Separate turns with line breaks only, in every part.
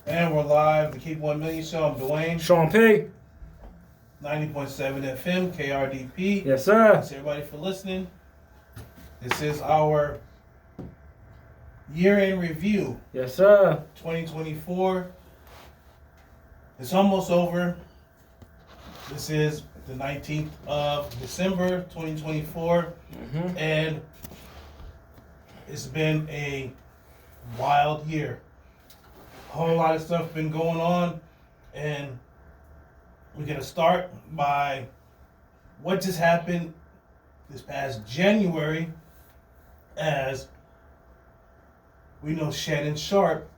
And we're live. The Keep 1 Million Show. I'm Dwayne.
Sean P.
90.7 FM, KRDP.
Yes, sir.
Thanks everybody for listening. This is our year-end review.
Yes, sir.
2024. It's almost over. This is the 19th of December, 2024. And it's been a wild year. A whole lot of stuff been going on, and we're going to start by what just happened this past January, as we know Shannon Sharp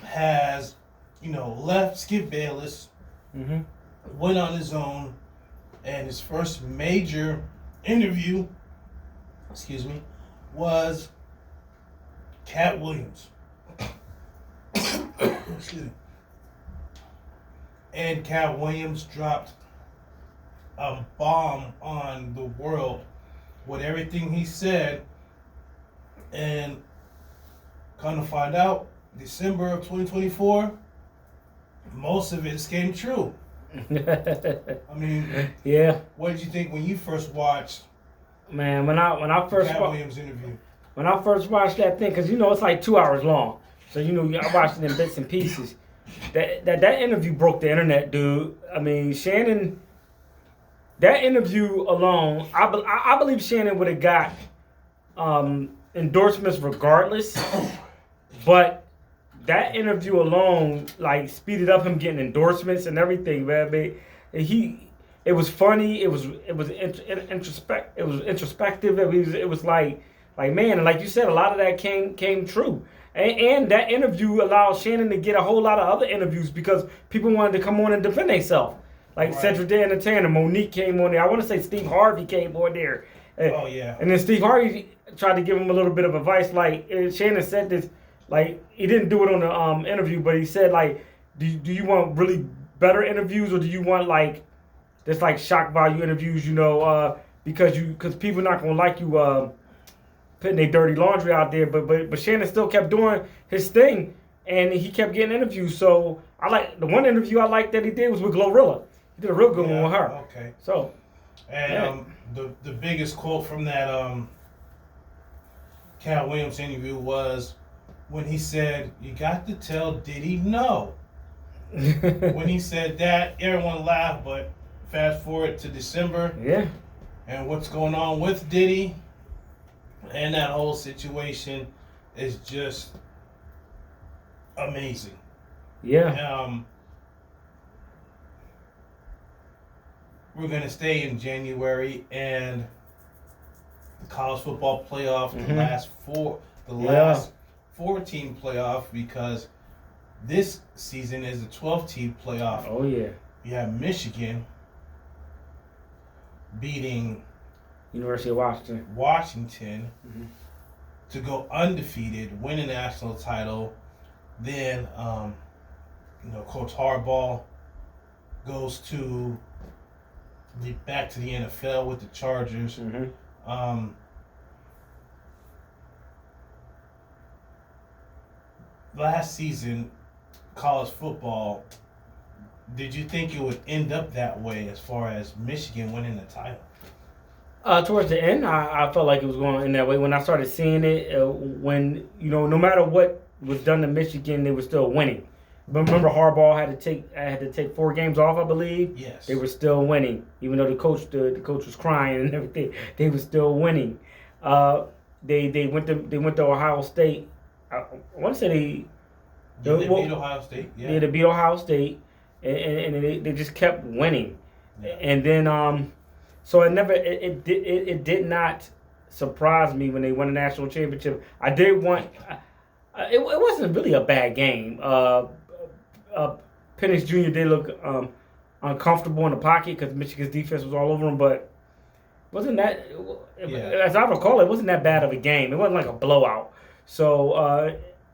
has, left Skip Bayless, went on his own, and his first major interview, was Cat Williams. Excuse me. And Cat Williams dropped a bomb on the world with everything he said, and kind of find out, December of 2024, most of it came true. I mean,
yeah.
What did you think when you first watched?
Man, when I first
Cat Williams interview.
When I first watched that thing, because it's like 2 hours long, so I watched it in bits and pieces. That interview broke the internet, dude. I mean, Shannon. That interview alone, I believe Shannon would have got endorsements regardless, but that interview alone, like, speeded up him getting endorsements and everything, man. It was funny. It was introspective. It was like man, and like you said, a lot of that came true. And that interview allowed Shannon to get a whole lot of other interviews because people wanted to come on and defend themselves. Like right. Cedric the Entertainer, Monique came on there. I want to say Steve Harvey came on there.
Oh, yeah.
And then Steve Harvey tried to give him a little bit of advice. Like, Shannon said this, like, he didn't do it on the interview, but he said, like, do you want really better interviews, or do you want, like, just, like, shock value interviews, because people not going to like you putting their dirty laundry out there. But Shannon still kept doing his thing, and he kept getting interviews. So, the one interview I liked that he did was with Glorilla. He did a real good one with her.
Okay.
So,
and the biggest quote from that Cat Williams interview was when he said, "You got to tell Diddy no." When he said that, everyone laughed. But fast forward to December, and what's going on with Diddy, and that whole situation is just amazing.
Yeah.
We're going to stay in January, and the college football playoff, the last 4-team playoff, because this season is a 12-team playoff.
Oh, yeah.
You have Michigan beating
University of
Washington to go undefeated, win a national title. Then, Coach Harbaugh goes back to the NFL with the Chargers. Last season, college football, did you think it would end up that way as far as Michigan winning the title?
Towards the end, I felt like it was going in that way. When I started seeing it, when, no matter what was done to Michigan, they were still winning. Remember, Harbaugh had to take 4 games off, I believe.
Yes.
They were still winning, even though the coach was crying and everything. They were still winning. They went to Ohio State. I want to say
they beat Ohio State. Yeah.
They beat Ohio State, and they just kept winning. Yeah. And then so it did not surprise me when they won the national championship. I did want. It wasn't really a bad game. Penix Jr. did look uncomfortable in the pocket because Michigan's defense was all over him, but wasn't that, as I recall, it wasn't that bad of a game. It wasn't like a blowout. So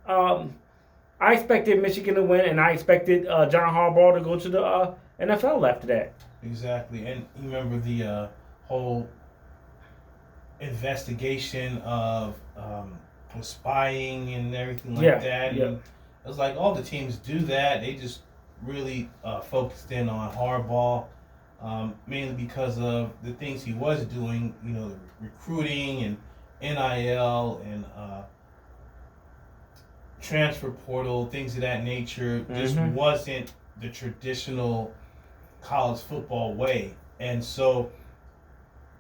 I expected Michigan to win, and I expected John Harbaugh to go to the NFL after that.
Exactly, and you remember the whole investigation of spying and everything like that.
Yeah.
And It was like all the teams do that. They just really focused in on Harbaugh, mainly because of the things he was doing. You know, recruiting and NIL and transfer portal, things of that nature. Just wasn't the traditional college football way, and so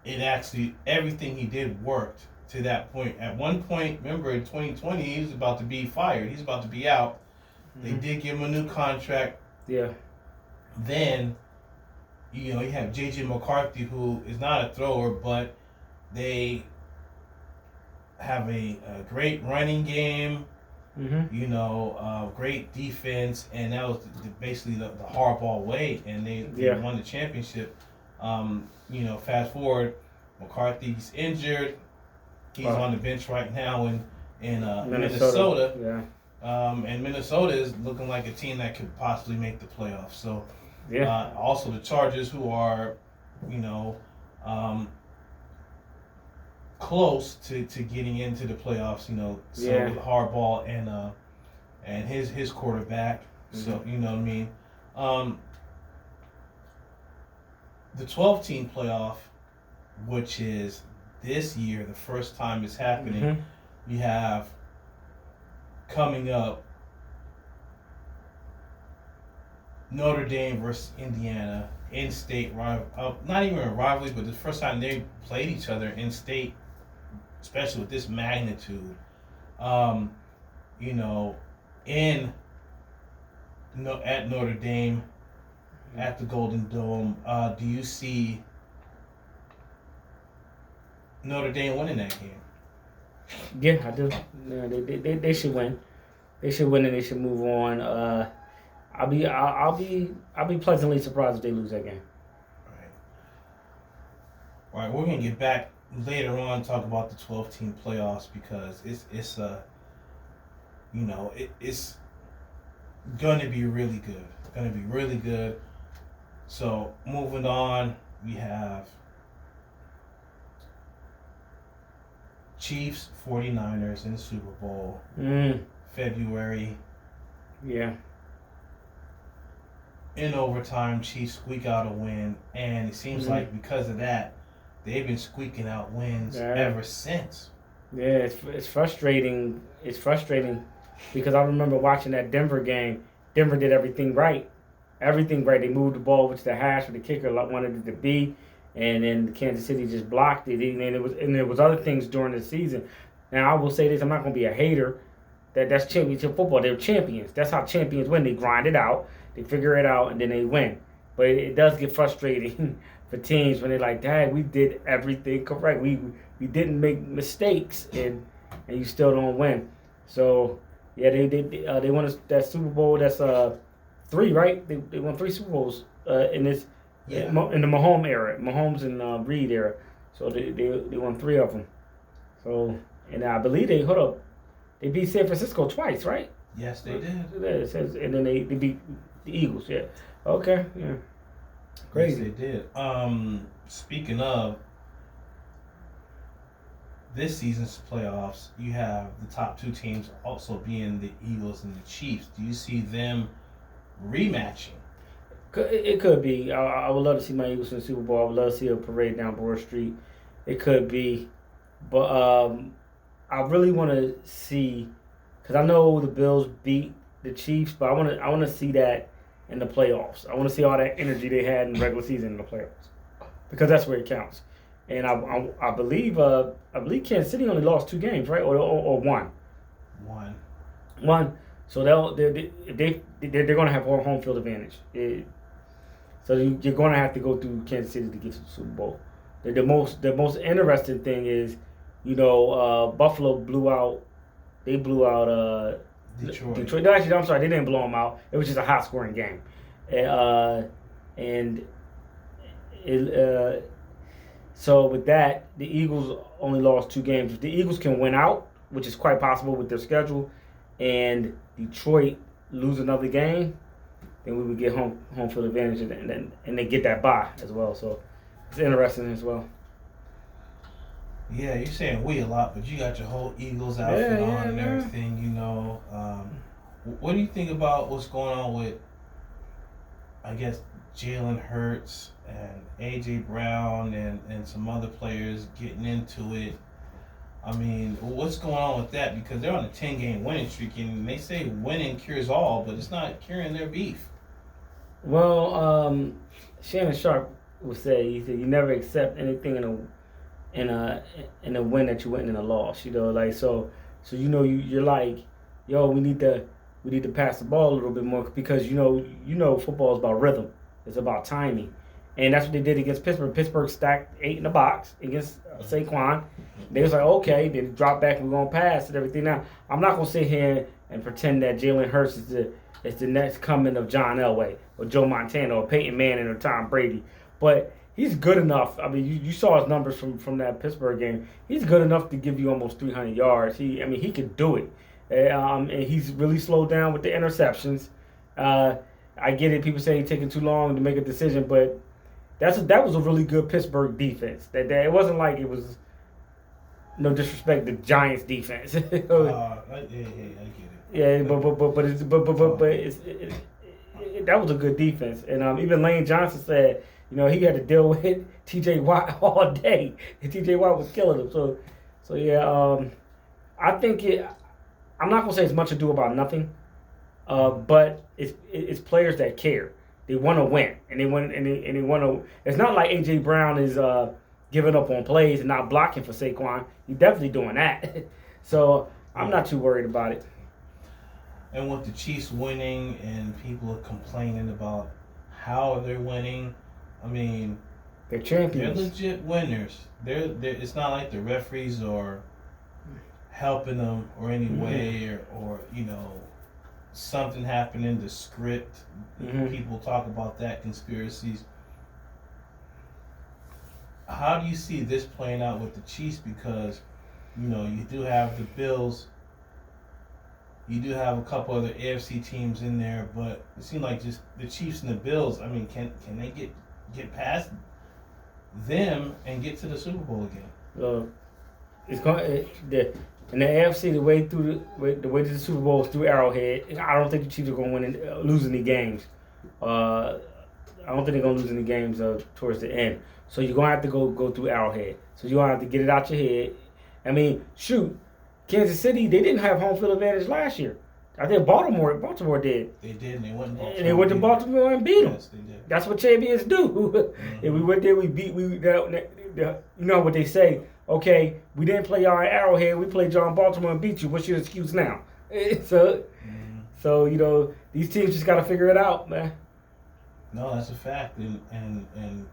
it actually everything he did worked to that point. At one point, remember in 2020, he was about to be fired. He's about to be out. They did give him a new contract.
Yeah.
Then, you know, you have J.J. McCarthy, who is not a thrower, but they have a great running game. You know, great defense, and that was basically the hardball way, and they won the championship. You know, fast forward, McCarthy's injured. He's on the bench right now in Minnesota.
Yeah.
And Minnesota is looking like a team that could possibly make the playoffs. So, also the Chargers, who are, you know, close to getting into the playoffs. You know, so with Harbaugh and his quarterback. So you know what I mean. The 12-team playoff, which is this year, the first time it's happening. You have coming up Notre Dame versus Indiana, in-state rival. Not even a rivalry, but the first time they played each other in-state, especially with this magnitude. You know, at Notre Dame, at the Golden Dome, do you see Notre Dame winning that game?
Yeah, I do. Yeah, they should win. They should win and they should move on. I'll be pleasantly surprised if they lose that game.
All right, we're gonna get back later on and talk about the 12-team playoffs because it's it's gonna be really good. It's gonna be really good. So moving on, we have Chiefs 49ers in the Super Bowl. February.
Yeah.
In overtime, Chiefs squeak out a win, and it seems like because of that, they've been squeaking out wins ever since.
Yeah, it's frustrating. It's frustrating because I remember watching that Denver game. Denver did everything right. Everything right. They moved the ball over to the hash where the kicker wanted it to be, and then Kansas City just blocked it. And there was other things during the season. Now I will say this: I'm not going to be a hater. That's championship football. They're champions. That's how champions win. They grind it out, they figure it out, and then they win. But it does get frustrating for teams when they're like, "Dad, we did everything correct. We didn't make mistakes, and you still don't win." So yeah, they won that Super Bowl. That's 3, right? They won 3 Super Bowls in this in the Mahomes era, Mahomes and Reed era. So they won 3 of them. So and I believe they beat San Francisco twice, right?
Yes, they did.
It says, and then they beat the Eagles. Yeah. Okay. Yeah. Crazy.
Yes, they did. Speaking of this season's playoffs, you have the top 2 teams also being the Eagles and the Chiefs. Do you see them rematching?
It could be. I would love to see my Eagles in the Super Bowl. I would love to see a parade down Broad Street. It could be, but I really want to see, because I know the Bills beat the Chiefs, but I want to see that in the playoffs. I want to see all that energy they had in the regular season in the playoffs, because that's where it counts. And I believe Kansas City only lost 2 games, right, or 1. 1. So they're going to have home field advantage. So you're going to have to go through Kansas City to get to the Super Bowl. The most interesting thing is, Buffalo blew out Detroit. No, actually, I'm sorry, they didn't blow them out. It was just a high scoring game, so with that, the Eagles only lost 2 games. If the Eagles can win out, which is quite possible with their schedule, and Detroit lose another game, then we would get home field advantage and they get that bye as well. So it's interesting as well.
Yeah, you're saying we a lot, but you got your whole Eagles outfit on and everything, What do you think about what's going on with, I guess, Jalen Hurts and A.J. Brown and some other players getting into it? I mean, what's going on with that? Because they're on a 10-game winning streak, and they say winning cures all, but it's not curing their beef.
Well, Shannon Sharp would say, he said, you never accept anything in a win that you win in a loss. Like so you're like, yo, we need to pass the ball a little bit more because football is about rhythm. It's about timing. And that's what they did against Pittsburgh. Pittsburgh stacked 8 in the box against Saquon. They was like, okay, they dropped back and we're going to pass and everything. Now, I'm not going to sit here and pretend that Jalen Hurts is the next coming of John Elway or Joe Montana or Peyton Manning or Tom Brady. But he's good enough. I mean, you saw his numbers from that Pittsburgh game. He's good enough to give you almost 300 yards. He could do it. And he's really slowed down with the interceptions. I get it. People say he's taking too long to make a decision, but that was a really good Pittsburgh defense. That it wasn't like it was, no disrespect, the Giants defense.
I get it.
Yeah, that was a good defense. And even Lane Johnson said, he had to deal with T.J. Watt all day, and T.J. Watt was killing him. So yeah, I think I'm not gonna say it's much ado about nothing, but it's players that care. They want to win, and they want to. It's not like A.J. Brown is giving up on plays and not blocking for Saquon. He's definitely doing that. So I'm not too worried about it.
And with the Chiefs winning, and people are complaining about how they're winning, I mean,
they're champions.
They're legit winners. They're it's not like the referees are helping them or any way, or something happened in the script. People talk about that, conspiracies. How do you see this playing out with the Chiefs? Because you do have the Bills. You do have a couple other AFC teams in there, but it seems like just the Chiefs and the Bills. I mean, can they get past them and get to the Super Bowl again?
It's going in the AFC, the way to the Super Bowl is through Arrowhead. I don't think the Chiefs are going to win and lose any games. I don't think they're going to lose any games towards the end. So you're going to have to go through Arrowhead. So you're going to have to get it out your head. I mean, shoot, Kansas City, they didn't have home field advantage last year. I think Baltimore did.
They did, and they went to Baltimore.
And they went to Baltimore and beat them.
Yes, they did.
That's what champions do. And we went there, we beat. You know what they say? Okay, we didn't play y'all at Arrowhead. We played y'all in Baltimore and beat you. What's your excuse now? So these teams just got to figure it out, man.
No, that's a fact, and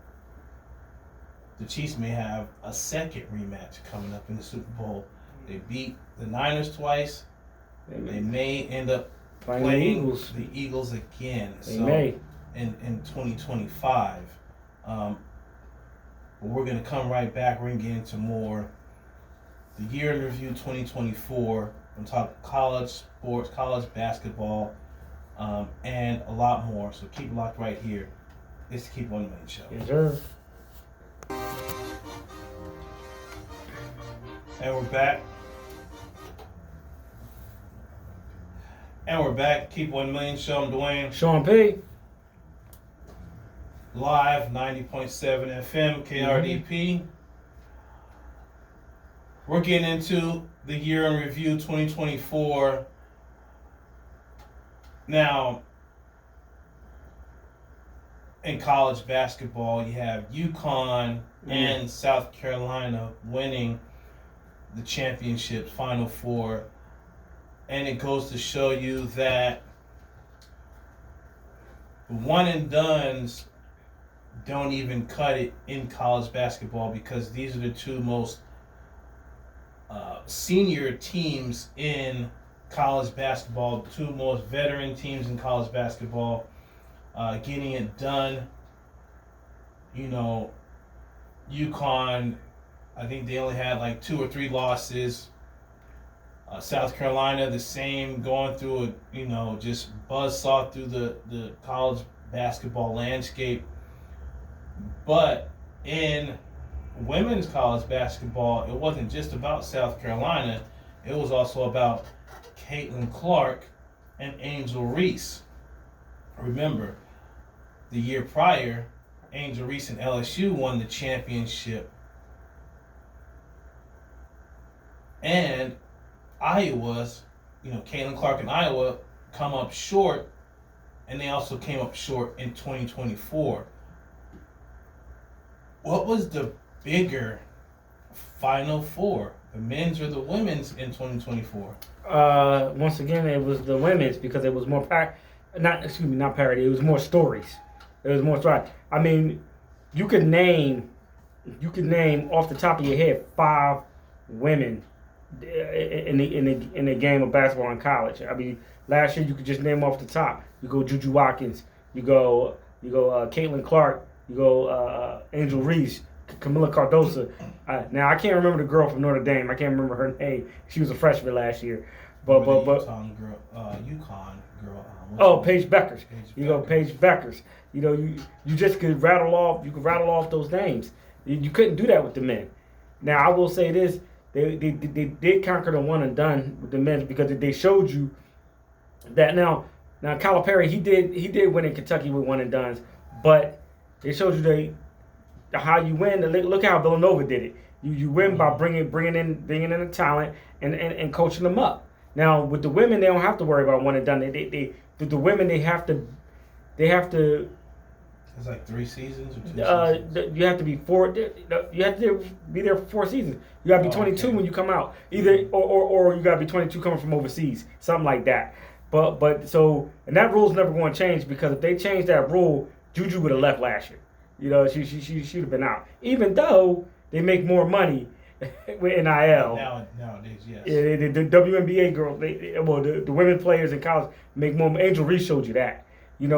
the Chiefs may have a second rematch coming up in the Super Bowl. They beat the Niners twice. They may end up playing the Eagles again.
They may.
In 2025. But we're going to come right back. We're going to get into more the year in review 2024. We'll talk college sports, college basketball, and a lot more. So keep it locked right here. It's the Keep 1 Million Show.
Yes, sir.
And we're back. Keep 1 Million Show. I'm Dwayne.
Sean P.
Live 90.7 FM KRDP. We're getting into the year in review 2024. Now, in college basketball, you have UConn and South Carolina winning the championship Final Four. And it goes to show you that one and dones don't even cut it in college basketball, because these are the two most senior teams in college basketball, the two most veteran teams in college basketball, getting it done. UConn, I think they only had like 2 or 3 losses. South Carolina, the same, going through just buzzsaw through the college basketball landscape. But in women's college basketball, it wasn't just about South Carolina. It was also about Caitlin Clark and Angel Reese. Remember, the year prior, Angel Reese and LSU won the championship. And Iowa's, Caitlin Clark and Iowa come up short, and they also came up short in 2024. What was the bigger Final Four, the men's or the women's in 2024?
Once again, it was the women's because it was more not parody. It was more stories. It was more story. I mean, you could name off the top of your head 5 women in the game of basketball in college. I mean, last year you could just name off the top. You go Juju Watkins. You go Caitlin Clark. You go Angel Reese, Camila Cardoso. Now I can't remember the girl from Notre Dame. I can't remember her name. She was a freshman last year. But
UConn girl.
Paige Beckers. You go Paige Beckers. You just could rattle off those names. You couldn't do that with the men. Now I will say this: they did conquer the one and done with the men because they showed you that now Calipari he did win in Kentucky with one and dones, but they showed you how you win. Look how Villanova did it. You win by bringing in the talent and coaching them up. Now with the women, they don't have to worry about one and done. The women they have to.
It's like 3 seasons or 2 seasons.
You have to be 4. You have to be there for 4 seasons. You got to be 22 when you come out. Either or you got to be 22 coming from overseas, something like that. But so and that rule's never going to change because if they change that rule, Juju would have left last year. She should have been out. Even though they make more money with NIL.
Nowadays, yes.
The WNBA girls, the women players in college make more. Angel Reese showed you that.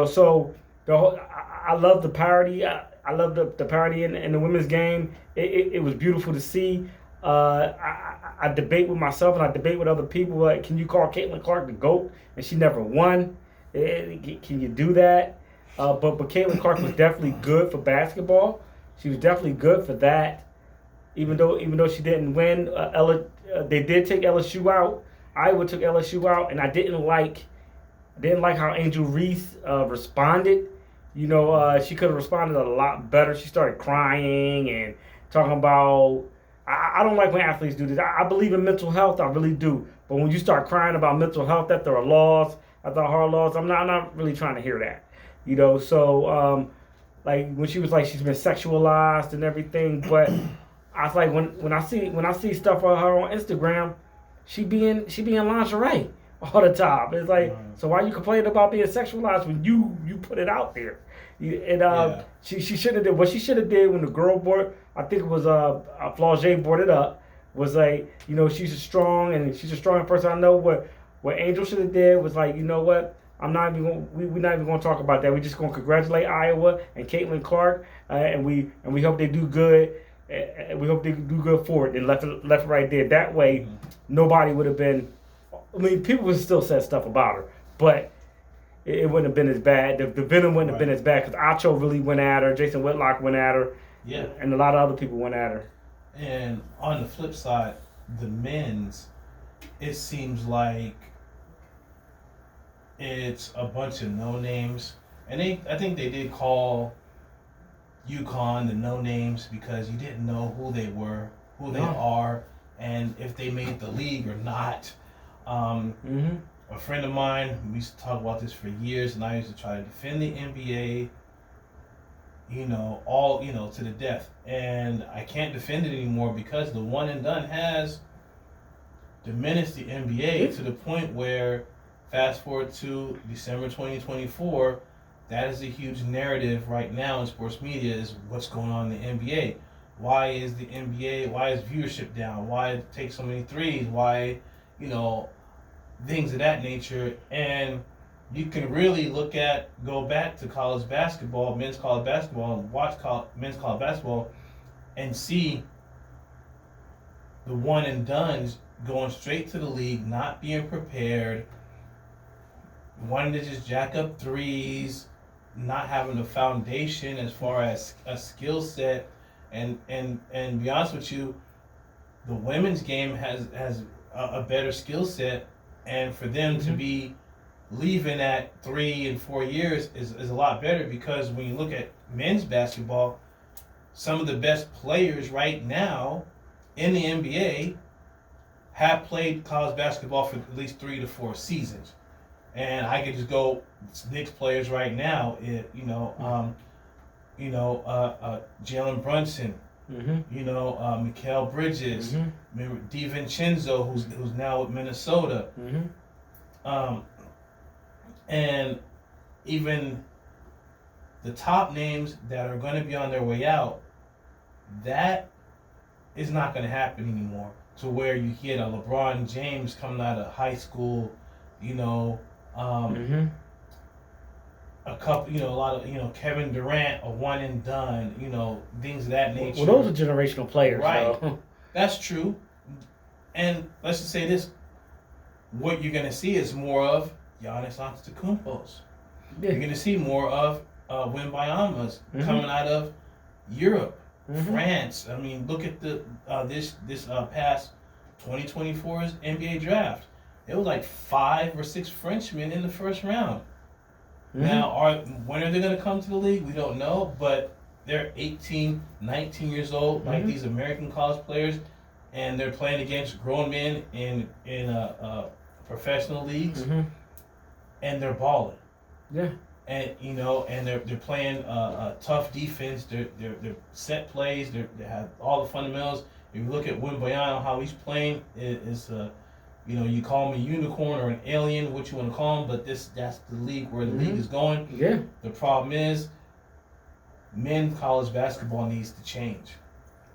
So I love the parody. I love the parody in the women's game. It was beautiful to see. I debate with myself and I debate with other people. Like, can you call Caitlin Clark the GOAT? And she never won. Can you do that? But Caitlin Clark was definitely good for basketball. She was definitely good for that. Even though she didn't win, they did take LSU out. Iowa took LSU out, and I didn't like how Angel Reese responded. She could have responded a lot better. She started crying and talking about. I don't like when athletes do this. I believe in mental health. I really do. But when you start crying about mental health after a loss, after a hard loss, I'm not really trying to hear that. So like when she was like she's been sexualized and everything, but I was like when I see stuff of her on Instagram, she be in lingerie all the time. It's like, so why you complaining about being sexualized when you put it out there? And she should have did what she should have did when the girl brought. I think it was Flaugier brought it up. Was like, she's a strong person. I know what Angel should have did was like, you know what? We're not even going to talk about that. We're just going to congratulate Iowa and Caitlin Clark, and we hope they do good. And we hope they do good for it. And left it right there. That way, nobody would have been. I mean, people would still say stuff about her, but it wouldn't have been as bad. The venom wouldn't have been as bad because Acho really went at her. Jason Whitlock went at her.
Yeah.
And a lot of other people went at her.
And on the flip side, the men's, it seems like it's a bunch of no names. And I think they did call UConn the no names because you didn't know who they were, who they are, and if they made the league or not. A friend of mine, we used to talk about this for years, and I used to try to defend the NBA, to the death. And I can't defend it anymore because the one and done has diminished the NBA to the point where, fast forward to December 2024, that is a huge narrative right now in sports media is what's going on in the NBA. Why is viewership down? Why it takes so many threes? Why, things of that nature. And you can really go back to college basketball, men's college basketball, and watch men's college basketball and see the one and dones going straight to the league, not being prepared, wanting to just jack up threes, not having a foundation as far as a skill set. And be honest with you, the women's game has a better skill set, and for them to be leaving at 3 and 4 years is a lot better, because when you look at men's basketball, some of the best players right now in the NBA have played college basketball for at least 3 to 4 seasons. And I could just go Knicks players right now. Jalen Brunson. Mikal Bridges. Remember DiVincenzo, who's now with Minnesota. And even the top names that are going to be on their way out, that is not going to happen anymore. To where you get a LeBron James coming out of high school, a couple, a lot of, Kevin Durant, a one and done, things of that nature.
Well, those are generational players,
right?
Though.
That's true. And let's just say this: what you're gonna see is more of Giannis Antetokounmpos. Yeah. You're gonna see more of Wembanyama's coming out of Europe, France. I mean, look at the this past 2024's NBA draft. It was like 5 or 6 Frenchmen in the first round. Now, when are they going to come to the league? We don't know, but they're 18, 19 years old, like these American college players, and they're playing against grown men in professional leagues, and they're balling.
Yeah.
And and they're playing tough defense. They're set plays. They have all the fundamentals. If you look at Wembanyama, how he's playing, you call him a unicorn or an alien, what you want to call him, but that's the league where the league is going.
Yeah.
The problem is, men's college basketball needs to change.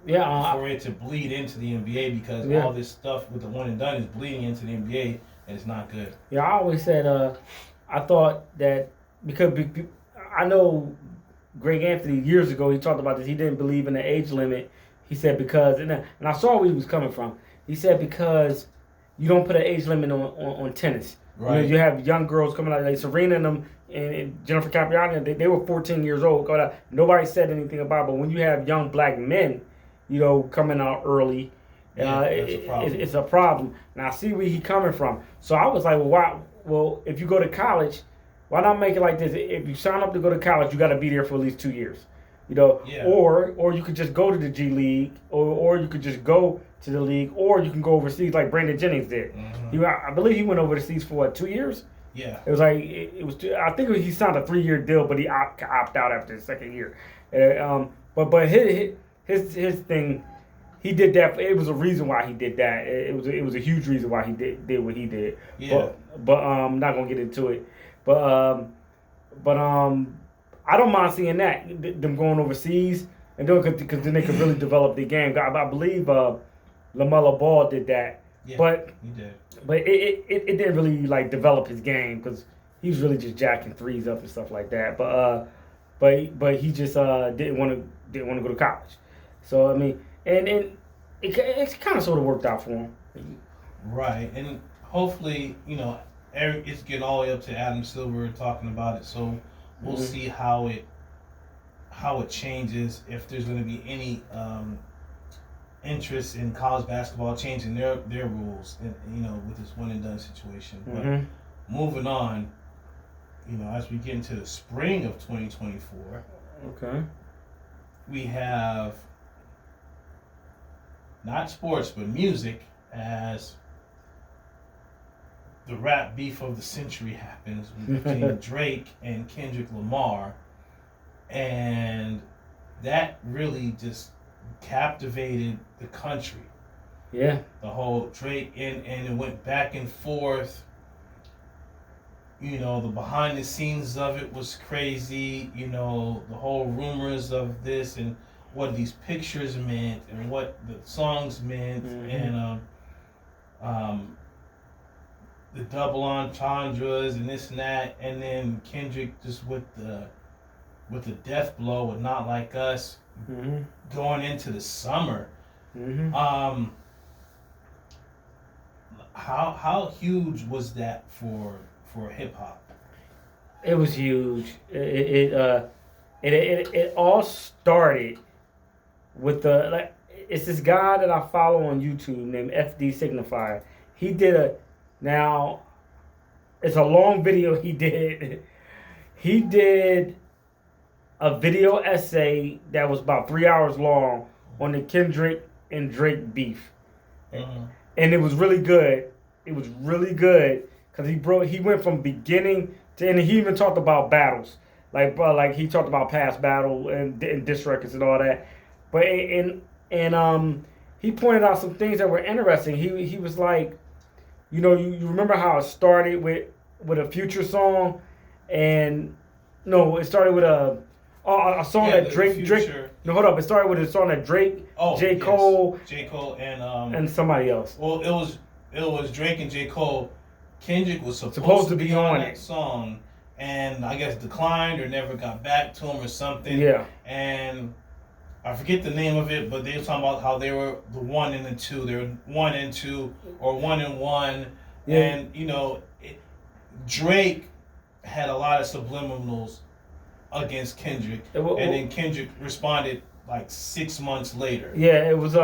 Yeah.
For it to bleed into the NBA, because all this stuff with the one and done is bleeding into the NBA, and it's not good.
Yeah, I always said, I thought that because I know Greg Anthony years ago, he talked about this. He didn't believe in the age limit. He said because, and I saw where he was coming from. He said because you don't put an age limit on tennis.
Right.
You have young girls coming out, like Serena and them, and Jennifer Capriati, they were 14 years old. Nobody said anything about it, but when you have young black men, coming out early, it's a problem. Now I see where he's coming from. So I was like, well, if you go to college, why not make it like this? If you sign up to go to college, you got to be there for at least 2 years. Or you could just go to the G League, or you could just go to the league, or you can go overseas like Brandon Jennings did. I believe he went overseas for 2 years.
Yeah,
it was like it was. I think he signed a 3-year deal, but he opted out after the second year. But his thing, he did that. It was a reason why he did that. It was a huge reason why he did what he did.
Yeah.
But I'm not gonna get into it. But I don't mind seeing that, them going overseas, and doing because then they could really develop their game. I believe LaMelo Ball did that,
but he did.
But it didn't really develop his game, because he was really just jacking threes up and stuff like that. But he just didn't want to go to college. So I mean, and it kind of sort of worked out for him.
Right, and hopefully it's getting all the way up to Adam Silver talking about it. So we'll see how it changes, if there's going to be any interest in college basketball changing their rules, with this one and done situation. But moving on, as we get into the spring of 2024,
okay,
we have not sports but music, as the rap beef of the century happens between Drake and Kendrick Lamar, and that really just captivated the country.
Yeah.
The whole Drake, and it went back and forth. The behind the scenes of it was crazy. The whole rumors of this and what these pictures meant and what the songs meant, and the double entendres and this and that, and then Kendrick just with the death blow with Not Like Us, going into the summer. How huge was that for hip hop?
It was huge. It all started with it's this guy that I follow on YouTube named FD Signifier. He did It's a long video he did. He did a video essay that was about 3 hours long on the Kendrick and Drake beef, and it was really good. It was really good because he went from beginning to, and he even talked about battles, like he talked about past battle and diss records and all that. But he pointed out some things that were interesting. He was like, you remember how it started with a Future song, and no, it started with a song that Drake. No, hold up. It started with a song that Drake, J. Cole, and somebody else.
Well, it was Drake and J. Cole. Kendrick was supposed to be on that song, and I guess declined or never got back to him or something.
Yeah.
And I forget the name of it, but they were talking about how they were the 1 and the 2. They were 1 and 2 or 1 and 1. Yeah. And Drake had a lot of subliminals against Kendrick, and then Kendrick responded like 6 months later.
Yeah, it was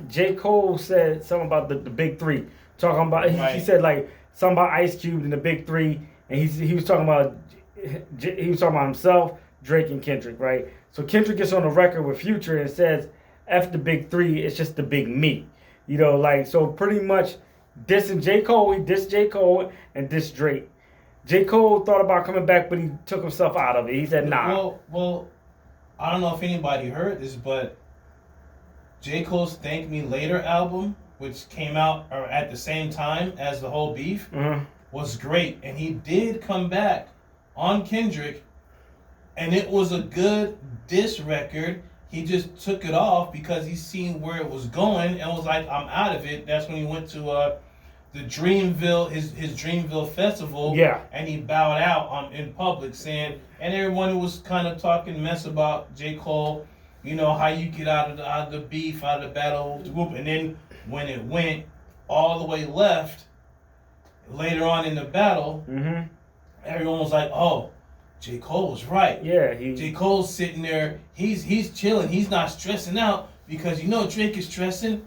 J. Cole said something about the big three, talking about he said like something about Ice Cube and the big three, and he was talking about himself, Drake, and Kendrick, right? So Kendrick gets on the record with Future and says, "F the big three, it's just the big me," so pretty much dissing J. Cole, he dissed J. Cole and dissed Drake. J. Cole thought about coming back, but he took himself out of it. He said, "Nah."
Well, I don't know if anybody heard this, but J. Cole's "Thank Me Later" album, which came out at the same time as the whole beef, was great, and he did come back on Kendrick, and it was a good diss record. He just took it off because he seen where it was going and was like, "I'm out of it." That's when he went to the Dreamville, his Dreamville festival, and he bowed out in public, saying, and everyone who was kind of talking mess about J. Cole, how you get out of the beef, out of the battle, and then when it went all the way left, later on in the battle, everyone was like, "Oh, J. Cole was right."
Yeah,
J. Cole's sitting there, he's chilling, he's not stressing out because Drake is stressing.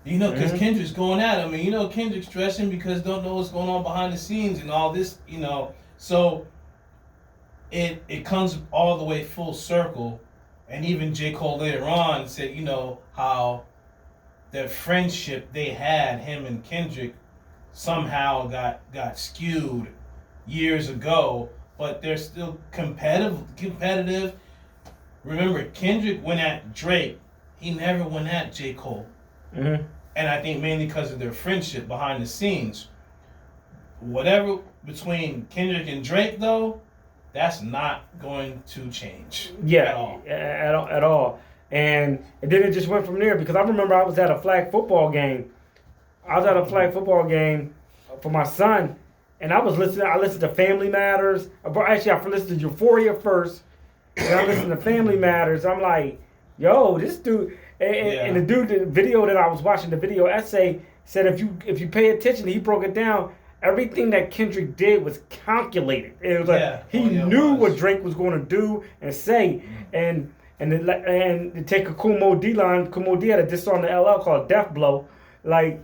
Because Kendrick's going at him, and Kendrick's stressing because don't know what's going on behind the scenes and all this, So it comes all the way full circle, and even J. Cole later on said, how the friendship they had, him and Kendrick, somehow got skewed years ago, but they're still competitive. Remember, Kendrick went at Drake. He never went at J. Cole. And I think mainly because of their friendship behind the scenes. Whatever between Kendrick and Drake, though, that's not going to change.
At all. And then it just went from there, because I remember I was at a flag football game. I was at a flag football game for my son, and I listened to Family Matters. Actually, I listened to Euphoria first, and I listened to Family Matters. I'm like, yo, this dude... And the dude, the video that I was watching, the video essay, said if you pay attention, he broke it down. Everything that Kendrick did was calculated. It was like he knew what Drake was going to do and say. And to take a Kumo D line, Kumo D had a diss on the LL called Death Blow. Like,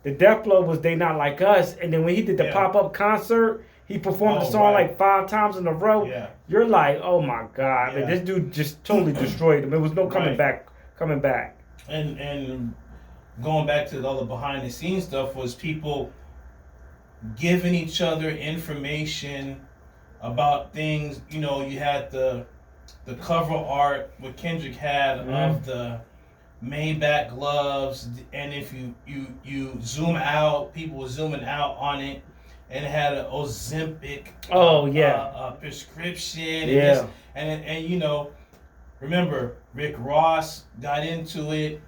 the Death Blow was "They Not Like Us." And then when he did the pop-up concert, he performed the song like 5 times in a row. You're like, oh my God, man, this dude just totally destroyed him. There was no coming back.
And going back to the other behind the scenes stuff was people giving each other information about things. You had the cover art what Kendrick had of the Maybach gloves, and if you zoom out, people were zooming out on it, and it had an Ozempic prescription. And remember, Rick Ross got into it.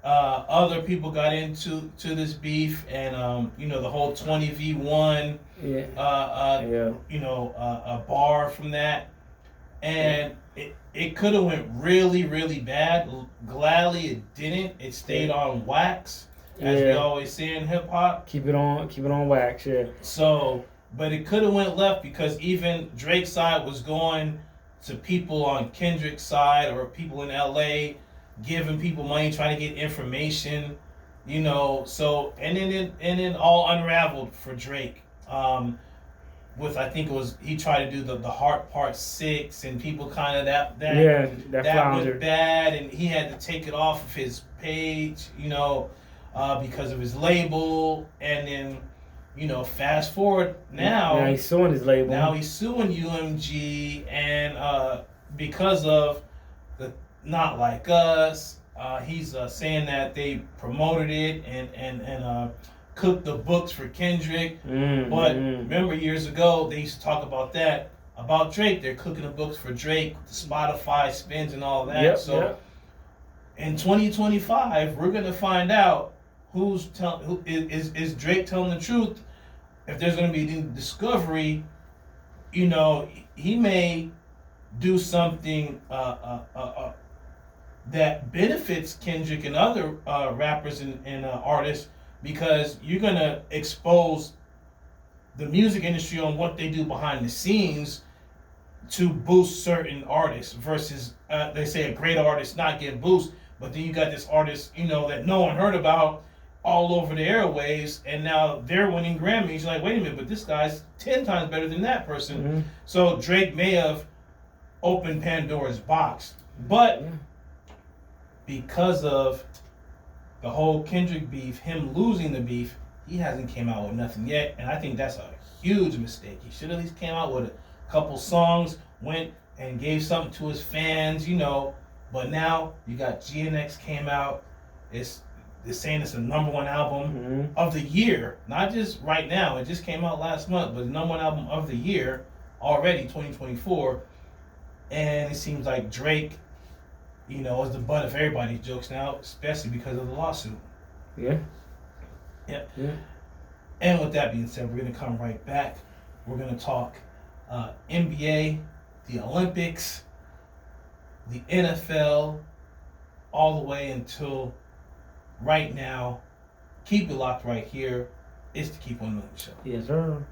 Other people got into this beef, and the whole 20v1. A bar from that, and it could have went really, really bad. Gladly, it didn't. It stayed on wax, as we always say in hip hop.
Keep it on wax. Yeah.
So, but it could have went left because even Drake's side was going to people on Kendrick's side or people in LA, giving people money, trying to get information, So and then all unraveled for Drake. with I think it was he tried to do the Heart Part 6, and people kind of that
that
went bad, and he had to take it off of his page, because of his label, and then fast forward now
he's suing his label.
Now he's suing UMG, and because of the Not Like Us, he's saying that they promoted it and cooked the books for Kendrick. But remember years ago they used to talk about that about Drake. They're cooking the books for Drake, the Spotify spins and all that. In 2025, we're gonna find out who is Drake telling the truth. If there's gonna be any discovery, he may do something that benefits Kendrick and other rappers and artists, because you're gonna expose the music industry on what they do behind the scenes to boost certain artists versus they say a great artist not get boost, but then you got this artist that no one heard about all over the airwaves, and now they're winning Grammys. You're like, wait a minute, but this guy's 10 times better than that person. So Drake may have opened Pandora's box, but because of the whole Kendrick beef, him losing the beef, he hasn't came out with nothing yet, and I think that's a huge mistake. He should at least came out with a couple songs, went and gave something to his fans, But now you got GNX came out. They're saying it's the #1 album of the year, not just right now. It just came out last month, but the #1 album of the year already, 2024. And it seems like Drake, is the butt of everybody's jokes now, especially because of the lawsuit.
Yeah.
And with that being said, we're going to come right back. We're going to talk NBA, the Olympics, the NFL, all the way until right now. Keep it locked right here. It's the Keep 1 Million Show.
Yes, sir.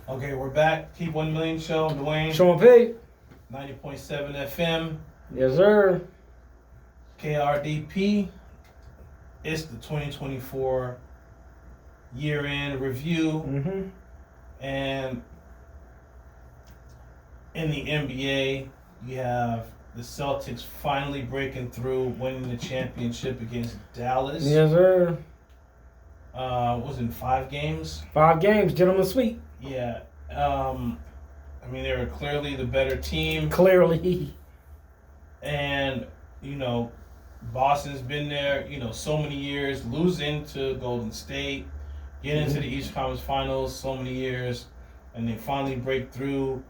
Okay, we're back. Keep 1 Million Show. I'm Dwayne.
Sean P.
90.7 FM.
Yes, sir.
KRDP. It's the 2024 year-end review. And in the NBA, you have the Celtics finally breaking through, winning the championship against Dallas.
Yes, sir.
Was in 5 games?
5 games, gentlemen's sweep.
Yeah. They were clearly the better team.
Clearly.
And, Boston's been there, so many years, losing to Golden State, get into the Eastern Conference Finals so many years, and they finally break through.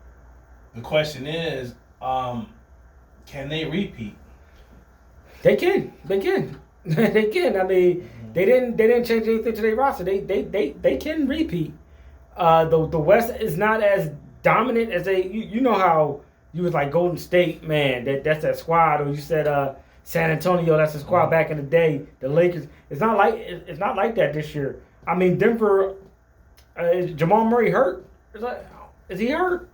The question is, can they repeat?
They can. They can. They can. I mean, they didn't change anything to their roster. They can repeat. The West is not as dominant as they. You know how you was like Golden State, man. That's that squad, or you said San Antonio, that's the squad back in the day. The Lakers. It's not like that this year. I mean, Denver. Is Jamal Murray hurt? Is he hurt?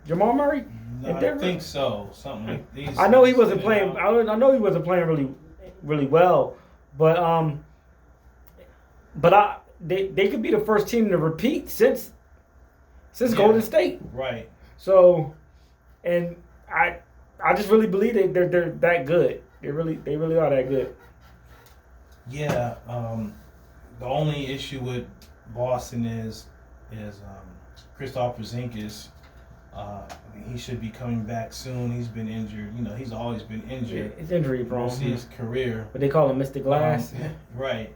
Jamal Murray?
No, I think so. Something like these.
I know he wasn't playing. I know he wasn't playing really, really well. But they could be the first team to repeat since Golden State.
Right.
So, and I just really believe they're that good. They really are that good.
Yeah. The only issue with Boston is Kristaps Porzingis. He should be coming back soon. He's been injured. He's always been injured.
It's injury prone.
Most of his career.
But they call him Mr. Glass.
Right.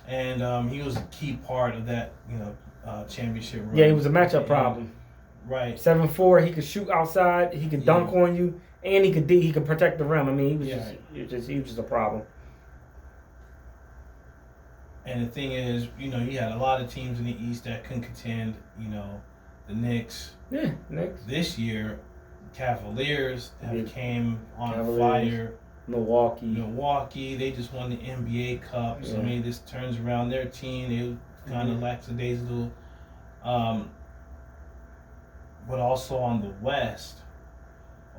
And he was a key part of that, championship run.
Yeah, he was a matchup problem.
Right.
7'4", he could shoot outside, he could dunk on you, and he could protect the rim. I mean, he was just a problem.
And the thing is, you had a lot of teams in the East that couldn't contend. The Knicks.
Yeah, Knicks.
This year, Cavaliers came on fire. Milwaukee, they just won the NBA Cup. So this turns around their team. They kind of lackadaisical. But also on the West,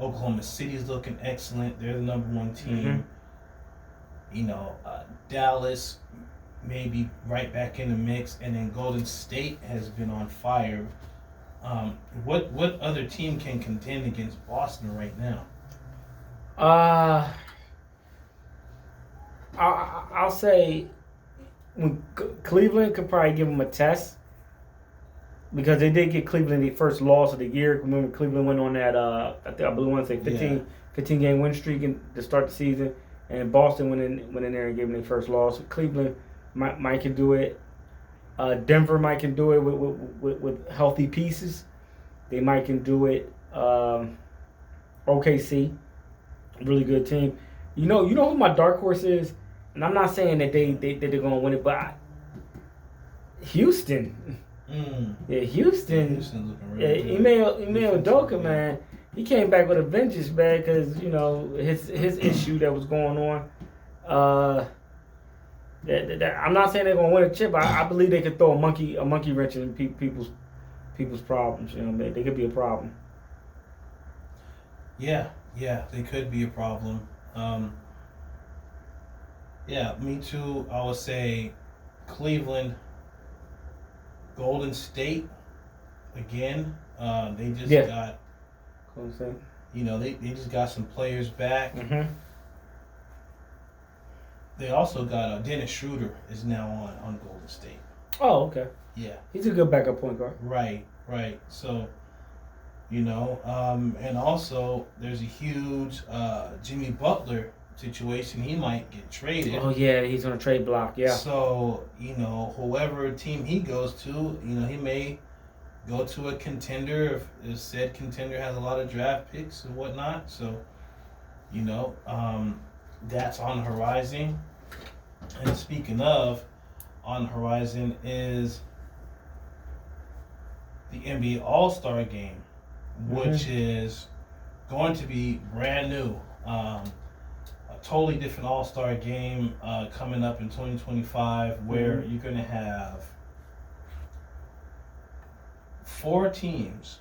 Oklahoma City's looking excellent. They're the #1 team. Dallas, maybe right back in the mix, and then Golden State has been on fire. What other team can contend against Boston right now?
Uh, I'll say Cleveland could probably give them a test because they did get Cleveland their first loss of the year. Remember, Cleveland went on that I want to say 15 game win streak to start the season, and Boston went in there and gave them their first loss. Cleveland might can do it. Denver might can do it with healthy pieces. They might can do it. OKC, really good team. You know who my dark horse is, and I'm not saying that they're gonna win it, but Houston. Yeah, Houston.
Houston's looking really good.
Email Udoka, man, he came back with a vengeance, man, because his issue that was going on. I'm not saying they're gonna win a chip. I believe they could throw a monkey wrench in people's problems. They could be a problem.
Yeah, they could be a problem. Yeah, me too. I would say Cleveland, Golden State, again. They just got, they just got some players back.
Mm-hmm.
They also got Dennis Schroeder is now on Golden State.
Oh, okay.
Yeah,
he's a good backup point guard.
Right. So, and also there's a huge Jimmy Butler situation. He might get traded.
Oh yeah, he's on a trade block. Yeah.
So whoever team he goes to, he may go to a contender if said contender has a lot of draft picks and whatnot. So, that's on the horizon. And speaking of, on the horizon is the NBA All-Star Game, which is going to be brand new. A totally different All-Star Game coming up in 2025 where you're going to have 4 teams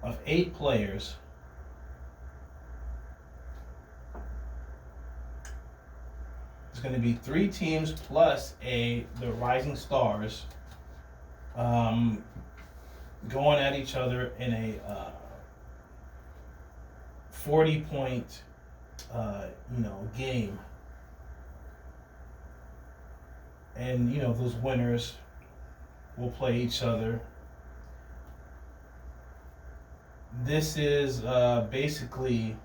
of 8 players. It's going to be 3 teams plus the Rising Stars going at each other in a 40-point game. And those winners will play each other. This is basically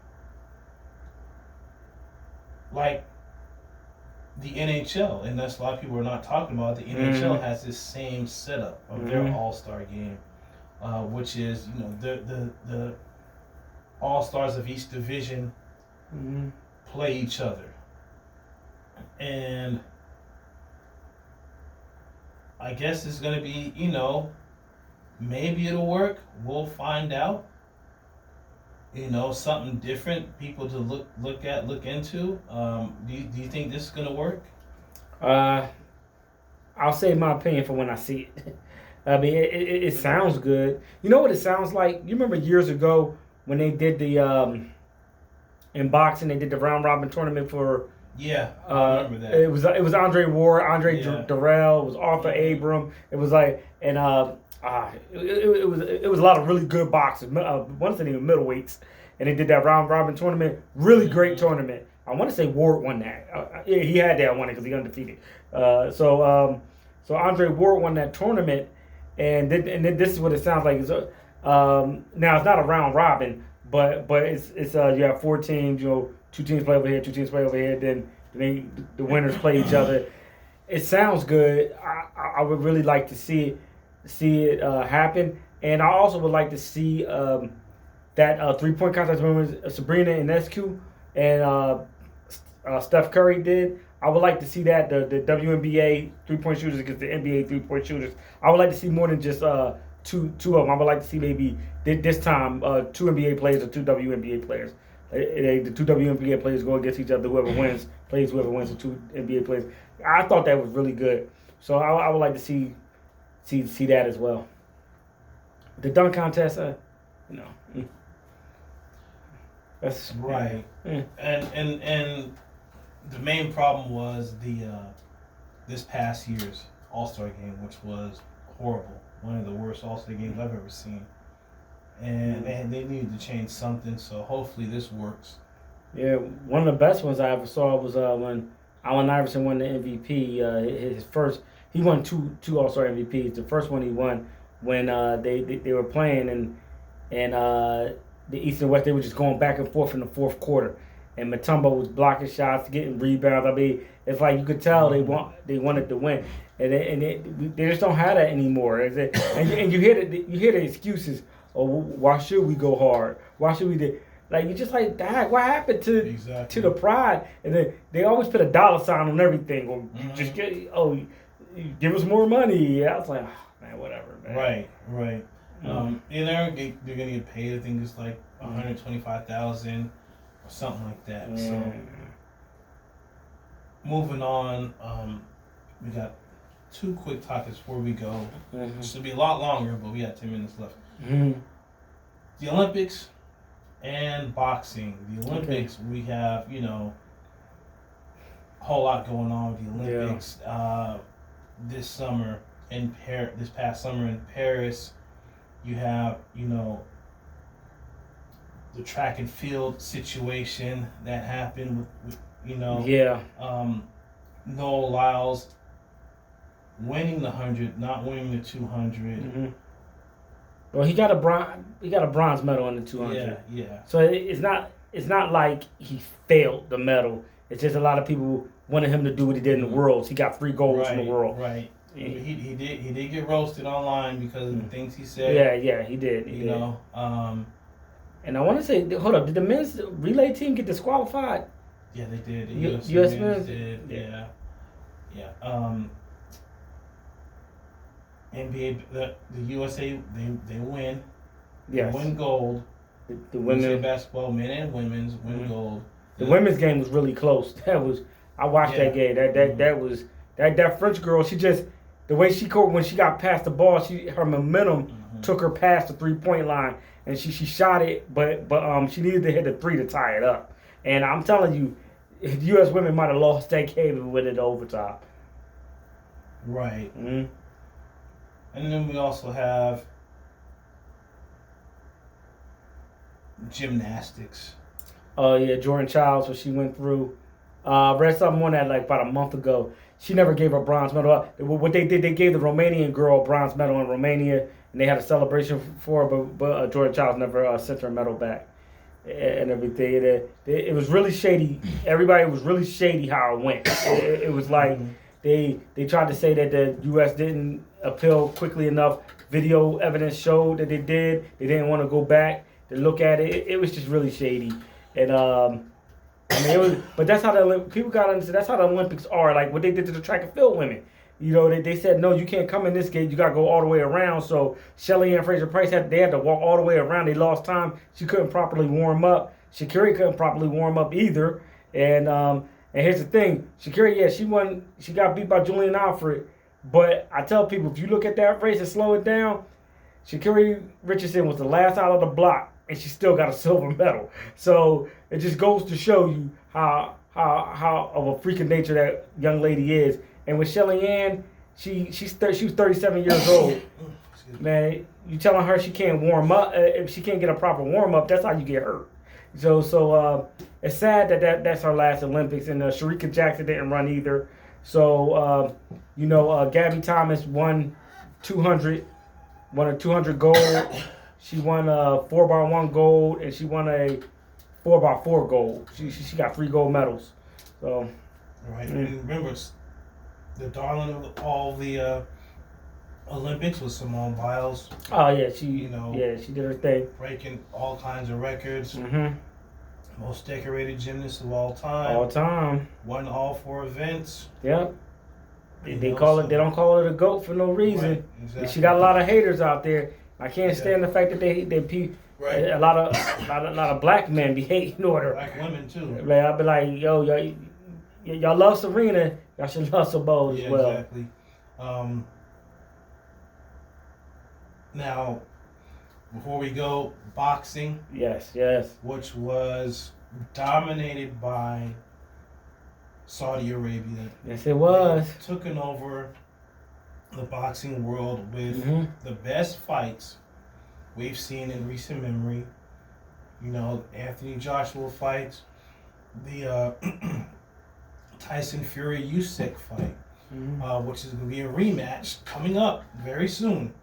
like the NHL, and that's a lot of people are not talking about. The NHL has this same setup of their All-Star game, which is the All-Stars of each division play each other, and I guess it's gonna be maybe it'll work. We'll find out. Something different, people to look into. Do you think this is gonna work?
I'll save my opinion for when I see it. I mean, it sounds good. You know what it sounds like? You remember years ago when they did the in boxing, they did the round robin tournament for.
Yeah, I remember that.
It was Andre Ward, Durrell. It was Arthur Abram. It was like it was a lot of really good boxers. Once they even middleweights, and they did that round robin tournament. Really great tournament. I want to say Ward won that. Yeah, he had that one because he undefeated. So Andre Ward won that tournament, and then this is what it sounds like. Now it's not a round robin, but it's you have 4 teams. 2 teams play over here, 2 teams play over here. Then the winners play each other. It sounds good. I would really like to see it happen, and I also would like to see that 3-point contest. Remember Sabrina Ionescu and Steph Curry did. I would like to see that the WNBA 3-point shooters against the NBA 3-point shooters. I would like to see more than just two of them. I would like to see maybe this time 2 NBA players or 2 WNBA players. The 2 WNBA players go against each other. Whoever wins plays whoever wins. The 2 NBA players. I thought that was really good. So I would like to see that as well. The dunk contest, That's
right.
Yeah.
And the main problem was the this past year's All-Star game, which was horrible. One of the worst All-Star games I've ever seen. And they needed to change something, so hopefully this works.
Yeah, one of the best ones I ever saw was when Allen Iverson won the MVP. His first, he won two All Star MVPs. The first one he won when they were playing and the East and West, they were just going back and forth in the fourth quarter. And Mutombo was blocking shots, getting rebounds. I mean, it's like you could tell they wanted to win, and they just don't have that anymore. And you hear the excuses. Oh, why should we go hard? Why should we do? Like you just like, dang, what happened to the pride? And then they always put a dollar sign on everything. Or just give us more money. I was like, oh, man, whatever, man.
Right. And they're gonna get paid. I think it's like $125,000 or something like that. So moving on, we got two quick topics before we go. This will be a lot longer, but we got 10 minutes left. The Olympics and boxing. The Olympics, we have, a whole lot going on with the Olympics. This summer this past summer in Paris, you have, the track and field situation that happened with Noah Lyles winning the 100, not winning the 200.
Well, he got a bronze medal in the 200.
Yeah.
So it's not like he failed the medal. It's just a lot of people wanted him to do what he did in the Worlds. He got 3 golds in the World.
Right. He did get roasted online because of the things he said.
Yeah, he did.
He did.
And I want to say, hold up, did the men's relay team get disqualified?
Yeah, they did.
The
US
men's
did. Yeah. NBA, the USA, they win.
Yes.
They win gold.
The women
USA basketball, men and women's, win gold.
The women's game was really close. I watched that game. That French girl. She just the way she scored when she got past the ball. Her momentum took her past the 3-point line, and she shot it, but she needed to hit the 3 to tie it up. And I'm telling you, the U.S. women might have lost that game and went into overtime.
Right. And then we also have gymnastics.
Oh yeah, Jordan Childs, what she went through. I read something on that like about a month ago. She never gave her bronze medal. What they did, they gave the Romanian girl a bronze medal in Romania, and they had a celebration for her, but Jordan Childs never sent her medal back and everything. It was really shady. Everybody was really shady how it went. It was like they tried to say that the U.S. didn't appeal quickly enough. Video evidence showed that they did. They didn't want to go back to look at it. It was just really shady. And but that's how people got to understand. That's how the Olympics are. Like what they did to the track and field women. They said no, you can't come in this gate. You got to go all the way around. So Shelly and Fraser Price had to walk all the way around. They lost time. She couldn't properly warm up. Sha'Carri couldn't properly warm up either. And here's the thing, Sha'Carri, she won. She got beat by Julian Alfred. But I tell people, if you look at that race and slow it down, Sha'Carri Richardson was the last out of the block, and she still got a silver medal. So it just goes to show you how of a freak of nature that young lady is. And with Shelly Ann, she was 37 years old. Man, you telling her she can't warm up? If she can't get a proper warm up, that's how you get hurt. So it's sad that's her last Olympics, and Sharika Jackson didn't run either. So Gabby Thomas won 200 gold. She won a 4x1 gold, and she won a 4x4 gold. She got 3 gold medals. So
right, and remember, the darling of all the Olympics was Simone Biles.
Oh yeah, she did her thing,
breaking all kinds of records. Most decorated gymnast of all time.
All time.
Won all 4 events.
Yep. They don't call her the GOAT for no reason.
Right, exactly.
She got a lot of haters out there. I can't stand the fact that a lot of black men be hating on her.
Black women too.
Like, I'll be like, y'all love Serena, y'all should love Simone as well.
Exactly. Now, before we go, boxing,
Yes.
which was dominated by Saudi Arabia.
Yes, it was.
Taking over the boxing world with
Mhm.
the best fights we've seen in recent memory. You know, Anthony Joshua fights, the Tyson Fury Usyk fight, which is going to be a rematch coming up very soon.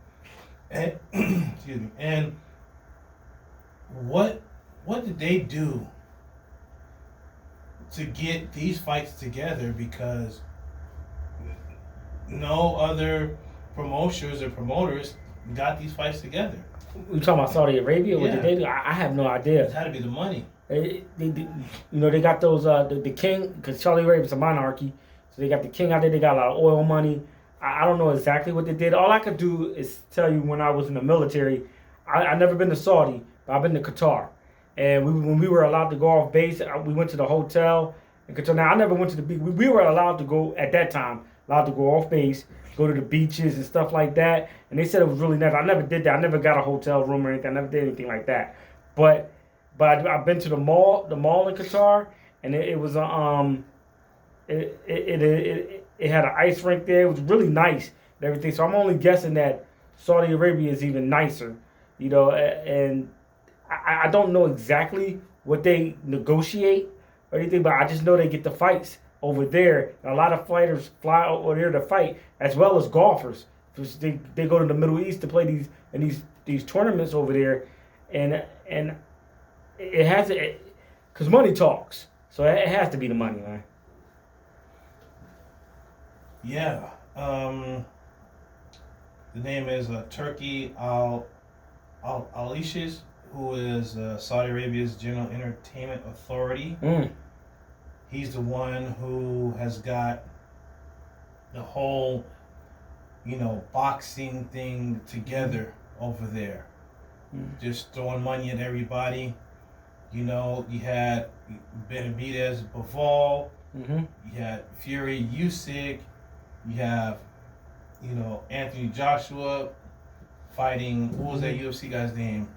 And excuse me. And what did they do to get these fights together? Because no other promoters got these fights together.
You talking about Saudi Arabia? What
Yeah.
did they do? I have no idea.
It had to be the money.
They got those the king, because Saudi Arabia is a monarchy, so they got the king out there. They got a lot of oil money. I don't know exactly what they did. All I could do is tell you when I was in the military, I never been to Saudi, but I've been to Qatar, and when we were allowed to go off base, we went to the hotel in Qatar. Now I never went to the beach. We were allowed to go at that time, allowed to go off base, go to the beaches and stuff like that. And they said it was really nice. I never did that. I never got a hotel room or anything. I never did anything like that. But I've been to the mall in Qatar, and it was it had an ice rink there. It was really nice and everything. So I'm only guessing that Saudi Arabia is even nicer, and I don't know exactly what they negotiate or anything, but I just know they get the fights over there. And a lot of fighters fly over there to fight, as well as golfers. They go to the Middle East to play these tournaments over there, and it has to, because money talks. So it has to be the money, man.
Yeah. The name is Turkey Al-Alishis, who is Saudi Arabia's General Entertainment Authority. He's the one who has got the whole, boxing thing together over there. Just throwing money at everybody. You had Benavidez Bivol. You had Fury Usyk. You have, Anthony Joshua fighting. What was that UFC guy's name?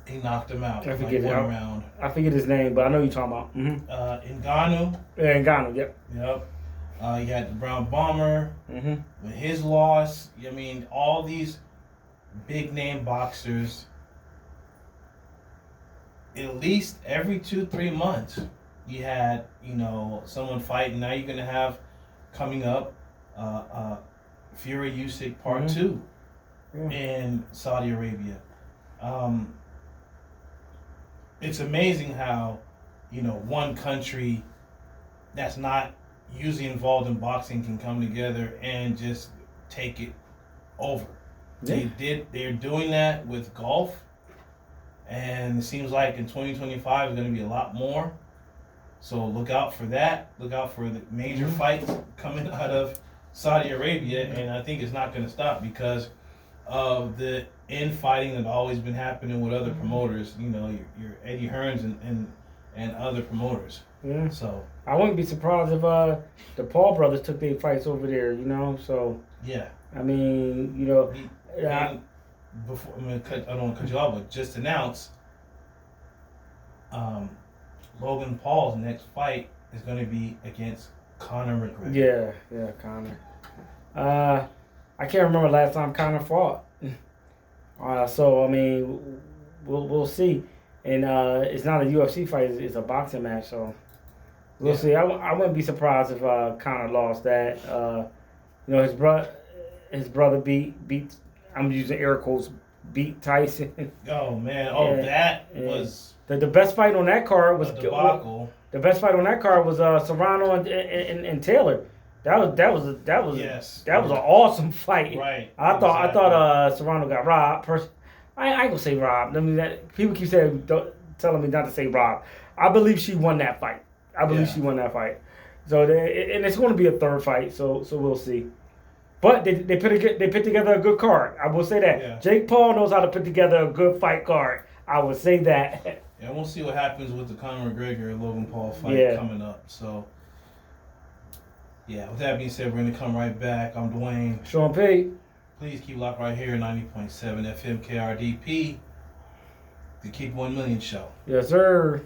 He knocked him out.
I forget
one round.
I forget his name, but I know you're talking about.
Ngannou.
Yeah, Ngannou. Yep.
Yep. You had the Brown Bomber with his loss. I mean, all these big name boxers. At least every 2-3 months, you had someone fighting. Now you're gonna have coming up Fury Usyk Part 2 in Saudi Arabia. It's amazing how one country that's not usually involved in boxing can come together and just take it over. Yeah. They're doing that with golf. And it seems like in 2025 it's going to be a lot more. So look out for that. Look out for the major fights coming out of Saudi Arabia. And I think it's not going to stop because of the infighting that always been happening with other promoters. Your Eddie Hearns and other promoters.
Yeah.
So
I wouldn't be surprised if the Paul brothers took their fights over there. So
yeah.
I mean,
Before I don't want to cut you off, but just announced Logan Paul's next fight is going to be against Conor McGregor.
Yeah, Conor. I can't remember last time Conor fought. So I mean, we'll see. And it's not a UFC fight; it's a boxing match. So we'll see. I wouldn't be surprised if Conor lost that. His brother beat. I'm using air quotes. Beat Tyson.
Oh man! That was
the best fight on that card was
a debacle.
The best fight on that card was Serrano and Taylor. That was an awesome fight.
Right.
I thought Serrano got robbed. I ain't gonna say robbed. I mean, people keep telling me not to say robbed. I believe she won that fight. She won that fight. So and it's going to be a third fight. So we'll see. But they put together a good card. I will say that.
Yeah.
Jake Paul knows how to put together a good fight card. I would say that.
Yeah, we'll see what happens with the Conor McGregor and Logan Paul fight coming up. So, yeah, with that being said, we're going to come right back. I'm Dwayne.
Sean P.
please keep locked right here, 90.7 FM KRDP, the Keep 1 Million show.
Yes, sir.